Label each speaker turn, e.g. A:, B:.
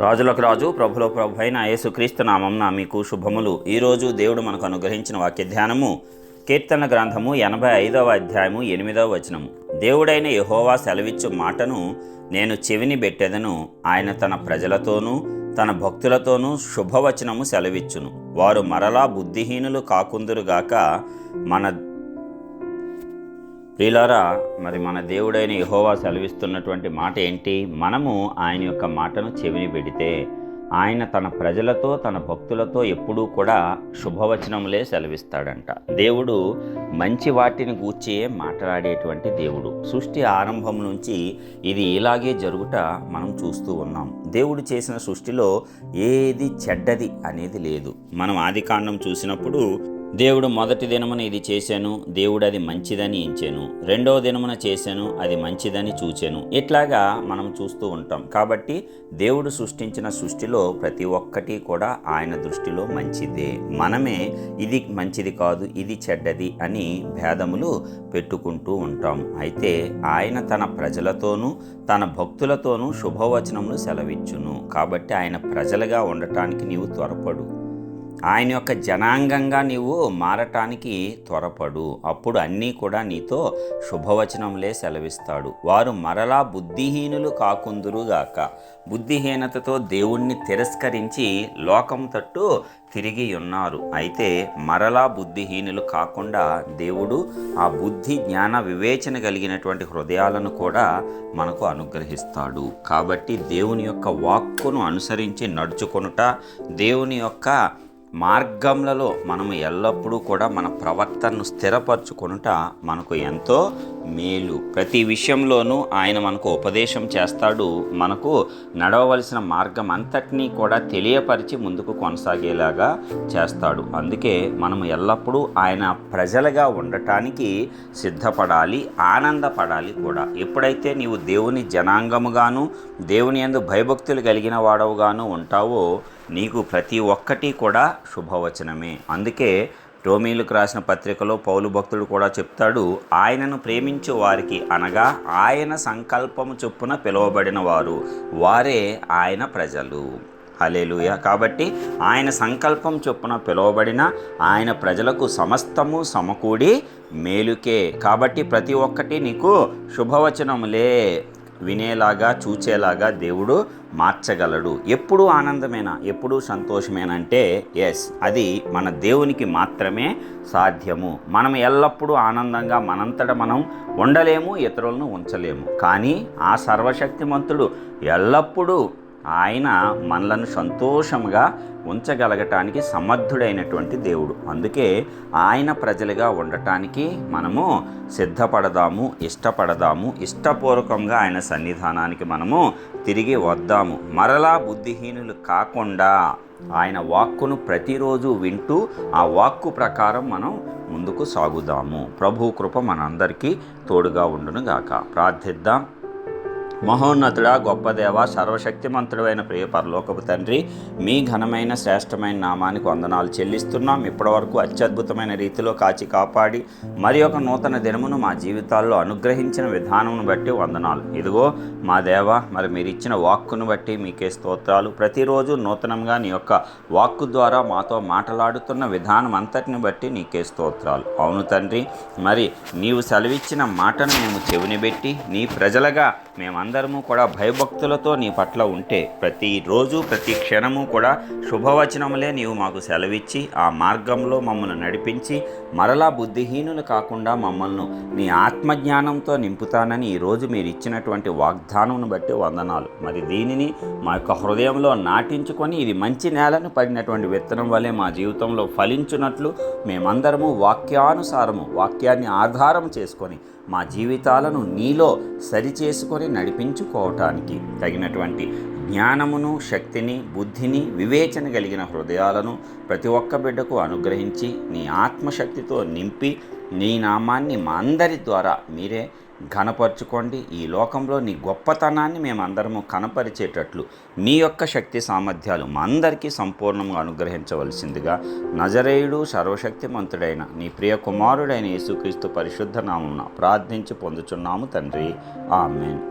A: రాజులకు రాజు ప్రభులో ప్రభు అయిన యేసుక్రీస్తు నామంన మీకు శుభములు. ఈరోజు దేవుడు మనకు అనుగ్రహించిన వాక్య ధ్యానము కీర్తన గ్రంథము 85వ అధ్యాయము 8వ వచనము. దేవుడైన యెహోవా సెలవిచ్చు మాటను నేను చెవిని బెట్టెదను. ఆయన తన ప్రజలతోనూ తన భక్తులతోనూ శుభవచనము సెలవిచ్చును. వారు మరలా బుద్ధిహీనులు కాకుందురుగాక. ప్రియులారా, మన దేవుడైన యెహోవా సెలవిస్తున్నటువంటి మాట ఏంటి? మనము ఆయన యొక్క మాటను చెవిని పెడితే ఆయన తన ప్రజలతో తన భక్తులతో ఎప్పుడూ కూడా శుభవచనములే సెలవిస్తాడంట. దేవుడు మంచి వాటిని గూర్చి మాట్లాడేటువంటి దేవుడు. సృష్టి ఆరంభం నుంచి ఇది ఇలాగే జరుగుట మనం చూస్తూ ఉన్నాం. దేవుడు చేసిన సృష్టిలో ఏది చెడ్డది అనేది లేదు. మనం ఆదికాండం చూసినప్పుడు దేవుడు మొదటి దినమున ఇది చేశాను, దేవుడు అది మంచిదని ఎంచాను. రెండవ దినమున చేశాను, అది మంచిదని చూచాను. ఇట్లాగా మనం చూస్తూ ఉంటాం. కాబట్టి దేవుడు సృష్టించిన సృష్టిలో ప్రతి ఒక్కటి కూడా ఆయన దృష్టిలో మంచిదే. మనమే ఇది మంచిది కాదు, ఇది చెడ్డది అని భేదములు పెట్టుకుంటూ ఉంటాం. అయితే ఆయన తన ప్రజలతోనూ తన భక్తులతోనూ శుభవచనములు సెలవిచ్చును. కాబట్టి ఆయన ప్రజలుగా ఉండటానికి నీవు త్వరపడు. ఆయన యొక్క జనాంగంగా నీవు మారటానికి త్వరపడు. అప్పుడు అన్నీ కూడా నీతో శుభవచనంలే సెలవిస్తాడు. వారు మరలా బుద్ధిహీనులు కాకుందురుగాక. బుద్ధిహీనతతో దేవుణ్ణి తిరస్కరించి లోకం తట్టు తిరిగి ఉన్నారు. అయితే మరలా బుద్ధిహీనులు కాకుండా దేవుడు ఆ బుద్ధి జ్ఞాన వివేచన కలిగినటువంటి హృదయాలను కూడా మనకు అనుగ్రహిస్తాడు. కాబట్టి దేవుని యొక్క వాక్కును అనుసరించి నడుచుకొనుట, దేవుని యొక్క మార్గములలో మనము ఎల్లప్పుడూ కూడా మన ప్రవర్తనను స్థిరపరచుకొనుట మనకు ఎంతో మేలు. ప్రతి విషయంలోనూ ఆయన మనకు ఉపదేశం చేస్తాడు. మనకు నడవవలసిన మార్గం అంతటినీ కూడా తెలియపరిచి ముందుకు కొనసాగేలాగా చేస్తాడు. అందుకే మనము ఎల్లప్పుడూ ఆయన ప్రజలుగా ఉండటానికి సిద్ధపడాలి, ఆనందపడాలి కూడా. ఎప్పుడైతే నీవు దేవుని జనాంగముగాను దేవుని యందు భయభక్తులు కలిగిన వాడవుగాను ఉంటావో నీకు ప్రతి ఒక్కటి కూడా శుభవచనమే. అందుకే రోమీయులకు రాసిన పత్రికలో పౌలు భక్తుడు కూడా చెప్తాడు, ఆయనను ప్రేమించు వారికి, అనగా ఆయన సంకల్పము చొప్పున పిలువబడిన వారు, వారే ఆయన ప్రజలు. హల్లెలూయా. కాబట్టి ఆయన సంకల్పం చొప్పున పిలువబడిన ఆయన ప్రజలకు సమస్తము సమకూడి మేలుకే. కాబట్టి ప్రతి ఒక్కటి నీకు శుభవచనములే వినేలాగా చూచేలాగా దేవుడు మార్చగలడు. ఎప్పుడూ ఆనందమేనా, ఎప్పుడూ సంతోషమేనంటే ఎస్, అది మన దేవునికి మాత్రమే సాధ్యము. మనం ఎల్లప్పుడూ ఆనందంగా మనంతట మనం ఉండలేము, ఇతరులను ఉంచలేము. కానీ ఆ సర్వశక్తిమంతుడు ఎల్లప్పుడూ ఆయన మనలను సంతోషంగా ఉంచగలగటానికి సమర్థుడైనటువంటి దేవుడు. అందుకే ఆయన ప్రజలుగా ఉండటానికి మనము సిద్ధపడదాము, ఇష్టపడదాము. ఇష్టపూర్వకంగా ఆయన సన్నిధానానికి మనము తిరిగి వద్దాము. మరలా బుద్ధిహీనులు కాకుండా ఆయన వాక్కును ప్రతిరోజు వింటూ ఆ వాక్కు ప్రకారం మనం ముందుకు సాగుదాము. ప్రభు కృప మనందరికీ తోడుగా ఉండునుగాక. ప్రార్థిద్దాం. మహోన్నతుడా, గొప్ప దేవ, సర్వశక్తిమంతుడైన ప్రియ పరలోకపు తండ్రి, మీ ఘనమైన శ్రేష్టమైన నామానికి వందనాలు చెల్లిస్తున్నాం. ఇప్పటివరకు అత్యద్భుతమైన రీతిలో కాచి కాపాడి మరి ఒక నూతన దినమును మా జీవితాల్లో అనుగ్రహించిన విధానమును బట్టి వందనాలు. ఇదిగో మా దేవ, మీరు ఇచ్చిన వాక్కును బట్టి మీకే స్తోత్రాలు. ప్రతిరోజు నూతనంగా నీ యొక్క వాక్కు ద్వారా మాతో మాట్లాడుతున్న విధానం అంతటిని బట్టి నీకే స్తోత్రాలు. అవును తండ్రి, నీవు సెలవిచ్చిన మాటను మేము చెవిని పెట్టి నీ ప్రజలుగా మేమందరము కూడా భయభక్తులతో నీ పట్ల ఉంటే ప్రతిరోజు ప్రతి క్షణము కూడా శుభవచనములే నీవు మాకు సెలవిచ్చి ఆ మార్గంలో మమ్మల్ని నడిపించి మరలా బుద్ధిహీనులు కాకుండా మమ్మల్ని నీ ఆత్మజ్ఞానంతో నింపుతానని ఈరోజు మీరు ఇచ్చినటువంటి వాగ్దానమును బట్టి వందనాలు. దీనిని మా యొక్క హృదయంలో నాటించుకొని ఇది మంచి నేలను పడినటువంటి విత్తనం వలె మా జీవితంలో ఫలించున్నట్లు మేమందరము వాక్యానుసారము వాక్యాన్ని ఆధారం చేసుకొని మా జీవితాలను నీలో సరిచేసుకొని నడిపించుకోవటానికి తగినటువంటి జ్ఞానమును, శక్తిని, బుద్ధిని, వివేచన కలిగిన హృదయాలను ప్రతి ఒక్క బిడ్డకు అనుగ్రహించి నీ ఆత్మశక్తితో నింపి నీ నామాన్ని మా అందరి ద్వారా మీరే ఘనపరచుకోండి. ఈ లోకంలో నీ గొప్పతనాన్ని మేమందరము కనపరిచేటట్లు నీ యొక్క శక్తి సామర్థ్యాలు మా అందరికీ సంపూర్ణంగా అనుగ్రహించవలసిందిగా నజరేయుడు సర్వశక్తిమంతుడైన నీ ప్రియ కుమారుడైన యేసుక్రీస్తు పరిశుద్ధ నామమున ప్రార్థించి పొందుచున్నాము తండ్రి. ఆమేన్.